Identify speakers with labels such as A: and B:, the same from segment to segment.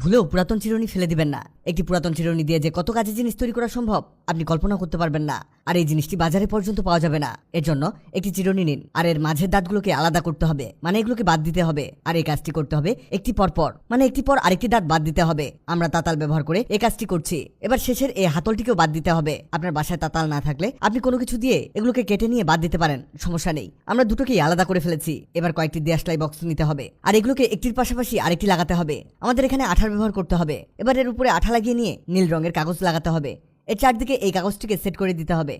A: ভুলেও পুরাতন চিরুনি ফেলে দিবেন না। একটি পুরাতন চিরুনি দিয়ে যে কত কাজের জিনিস তৈরি করা সম্ভব আপনি কল্পনা করতে পারবেন না। আর এই জিনিসটি বাজারে পর্যন্ত পাওয়া যাবে না। এর জন্য একটি চিরুনি নিন আর এর মাঝের দাঁতগুলোকে আলাদা করতে হবে, মানে এগুলোকে বাদ দিতে হবে। আর এই কাজটি করতে হবে একটি পর, মানে একটি পর আরেকটি দাঁত বাদ দিতে হবে। আমরা তাতাল ব্যবহার করে এই কাজটি করছি। এবার শেষের এই হাতলটিকেও বাদ দিতে হবে। আপনার বাসায় তাতাল না থাকলে আপনি কোনো কিছু দিয়ে এগুলোকে কেটে নিয়ে বাদ দিতে পারেন, সমস্যা নেই। আমরা দুটোকেই আলাদা করে ফেলেছি। এবার কয়েকটি দেশলাই বক্স নিতে হবে আর এগুলোকে একটির পাশাপাশি আরেকটি লাগাতে হবে। আমাদের এখানে আঠার ব্যবহার করতে হবে। এবার এর উপরে আঠা লাগিয়ে নিয়ে নীল রঙের কাগজ লাগাতে হবে। এর চারদিকে এই কাগজটিকে সেট করে দিতে হবে।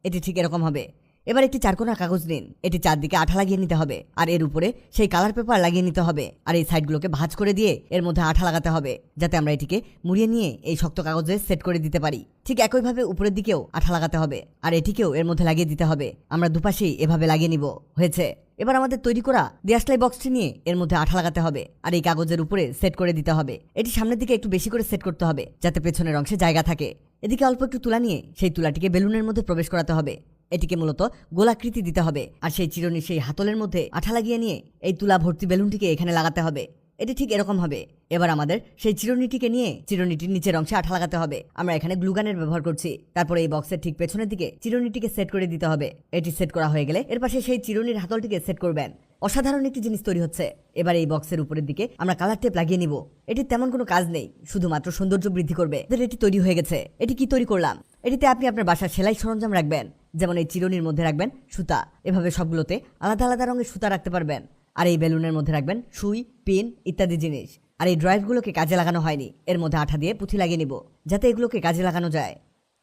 A: এটি ঠিক এরকম হবে। এবার একটি চারকোনা কাগজ নিন, এটি চারদিকে আঠা লাগিয়ে নিতে হবে আর এর উপরে সেই কালার পেপার লাগিয়ে নিতে হবে। আর এই সাইডগুলোকে ভাঁজ করে দিয়ে এর মধ্যে আঠা লাগাতে হবে, যাতে আমরা এটিকে মুড়িয়ে নিয়ে এই শক্ত কাগজে সেট করে দিতে পারি। ঠিক একইভাবে উপরের দিকেও আঠা লাগাতে হবে আর এটিকেও এর মধ্যে লাগিয়ে দিতে হবে। আমরা দুপাশেই এভাবে লাগিয়ে নিব। হয়েছে। এবার আমাদের তৈরি করা দেশলাই বক্সটি নিয়ে এর মধ্যে আঠা লাগাতে হবে আর এই কাগজের উপরে সেট করে দিতে হবে। এটি সামনের দিকে একটু বেশি করে সেট করতে হবে, যাতে পেছনের অংশে জায়গা থাকে। এদিকে অল্প একটু তুলা নিয়ে সেই তুলাটিকে বেলুনের মধ্যে প্রবেশ করাতে হবে। এটিকে মূলত গোলাকৃতি দিতে হবে আর সেই চিরুনি সেই হাতলের মধ্যে আঠা লাগিয়ে নিয়ে এই তুলা ভর্তি বেলুনটিকে এখানে লাগাতে হবে। এটি ঠিক এরকম হবে। এবার আমাদের সেই চিরুনিটিকে নিয়ে চিরুনিটির নিচের অংশে আঠা লাগাতে হবে। আমরা এখানে গ্লুগানের ব্যবহার করছি। তারপরে এই বক্সের ঠিক পেছনের দিকে চিরুনিটিকে সেট করে দিতে হবে। এটি সেট করা হয়ে গেলে এর পাশে সেই চিরুনির হাতলটিকে সেট করবেন। অসাধারণ একটি জিনিস তৈরি হচ্ছে। এবার এই বক্সের উপরের দিকে আমরা কালার টেপ লাগিয়ে নিব। এটি তেমন কোনো কাজ নেই, শুধুমাত্র সৌন্দর্য বৃদ্ধি করবে। এটি তৈরি হয়ে গেছে। এটি কি তৈরি করলাম? এটিতে আপনি আপনার বাসার সেলাই সরঞ্জাম রাখবেন, যেমন এই চিরুনির মধ্যে রাখবেন সুতা। এভাবে সবগুলোতে আলাদা আলাদা রঙের সুতা রাখতে পারবেন। আর এই বেলুনের মধ্যে রাখবেন সুই, পিন ইত্যাদি জিনিস। আর এই ড্রাইভগুলোকে কাজে লাগানো হয়নি, এর মধ্যে আঠা দিয়ে পুঁথি লাগিয়ে নিব, যাতে এগুলোকে কাজে লাগানো যায়।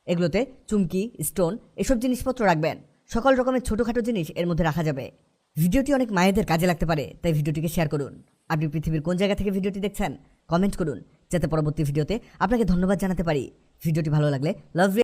A: এগুলোতে চুমকি, স্টোন এসব জিনিসপত্র রাখবেন। সকল রকমের ছোটোখাটো জিনিস এর মধ্যে রাখা যাবে। ভিডিওটি অনেক মায়েদের কাজে লাগতে পারে, তাই ভিডিওটিকে শেয়ার করুন। আপনি পৃথিবীর কোন জায়গা থেকে ভিডিওটি দেখছেন কমেন্ট করুন, যাতে পরবর্তী ভিডিওতে আপনাকে ধন্যবাদ জানাতে পারি। ভিডিওটি ভালো লাগলে লাভ